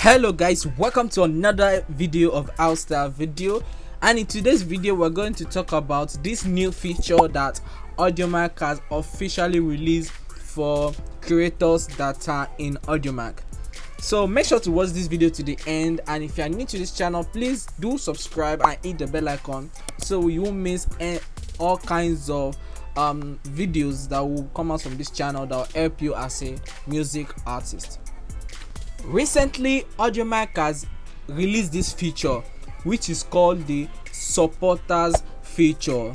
Hello guys, welcome to another video of our style video, and in today's video we're going to talk about this new feature that Audiomack has officially released for creators that are in Audiomack. So make sure to watch this video to the end, and if you are new to this channel, please do subscribe and hit the bell icon so you won't miss all kinds of videos that will come out from this channel that will help you as a music artist. Recently, Audiomack has released this feature which is called the supporters feature.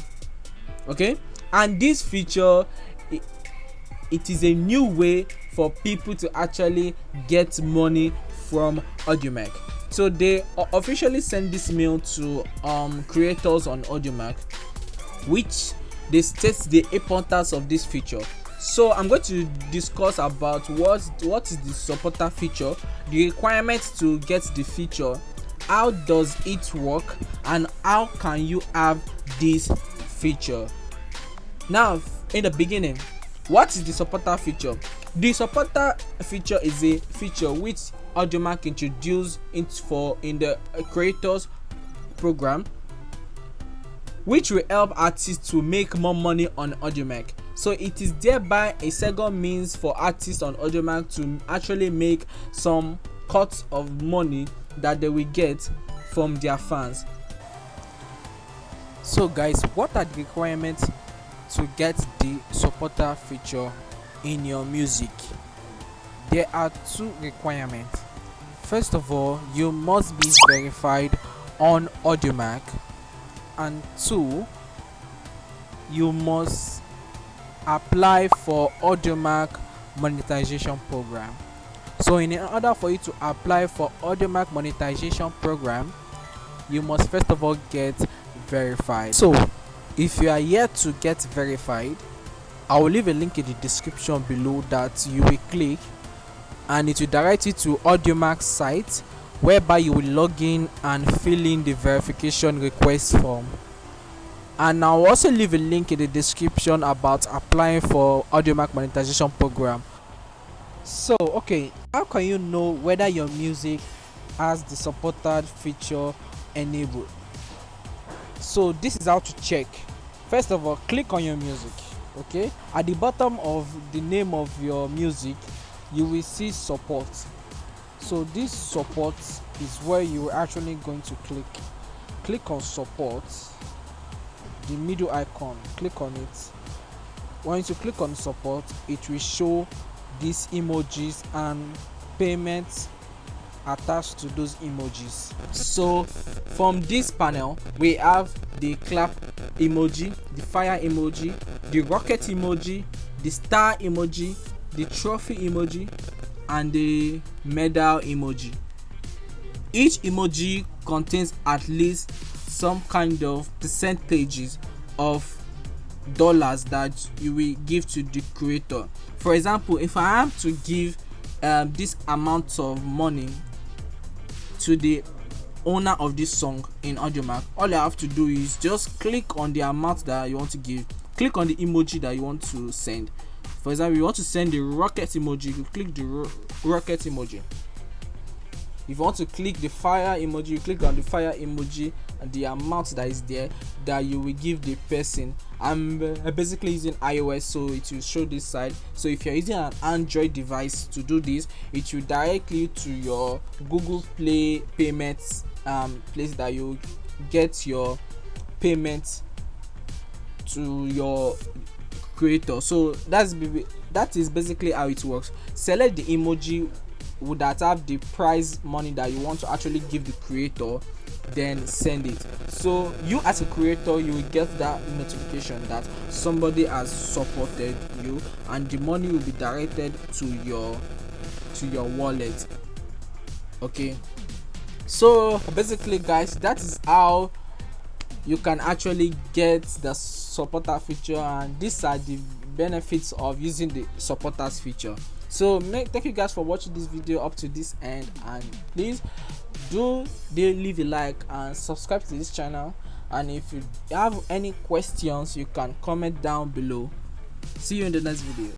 Okay, and this feature, it is a new way for people to actually get money from Audiomack. So they officially send this mail to creators on Audiomack, which they state the importance of this feature. So I'm going to discuss about what is the supporter feature, the requirements to get the feature, how does it work, and how can you have this feature. Now, in the beginning, what is the supporter feature? The supporter feature is a feature which Audiomack introduced in the creators program, which will help artists to make more money on Audiomack. So it is thereby a second means for artists on Audiomack to actually make some cuts of money that they will get from their fans. So guys, what are the requirements to get the supporter feature in your music? There are two requirements. First of all, you must be verified on Audiomack, and two, you must apply for Audiomack monetization program. So in order for you to apply for Audiomack monetization program, you must first of all get verified. So if you are yet to get verified, I will leave a link in the description below that you will click, and it will direct you to Audiomack's site, whereby you will log in and fill in the verification request form. And I'll also leave a link in the description about applying for Audiomack monetization program. So okay, how can you know whether your music has the supported feature enabled? So this is how to check. First of all, click on your music. Okay, at the bottom of the name of your music, you will see support. So this support is where you are actually going to click on support, the middle icon, click on it. Once you click on support, it will show these emojis and payments attached to those emojis. So from this panel, we have the clap emoji, the fire emoji, the rocket emoji, the star emoji, the trophy emoji, and the medal emoji. Each emoji contains at least some kind of percentages of dollars that you will give to the creator. For example, if I am to give this amount of money to the owner of this song in Audiomack, all I have to do is just click on the amount that you want to give, click on the emoji that you want to send. For example, you want to send the rocket emoji, you click the rocket emoji. If you want to click the fire emoji, you click on the fire emoji, and the amount that is there that you will give the person. I'm basically using iOS, so it will show this side. So if you're using an Android device to do this, it will direct you to your Google Play payments place that you get your payment to your creator. So that is basically how it works. Select the emoji would that have the prize money that you want to actually give the creator, then send it. So you as a creator, you will get that notification that somebody has supported you, and the money will be directed to your wallet. Okay, so basically guys, that is how you can actually get the supporter feature, and these are the benefits of using the supporters feature. So thank you guys for watching this video up to this end, and please do leave a like and subscribe to this channel. And if you have any questions, you can comment down below. See you in the next video.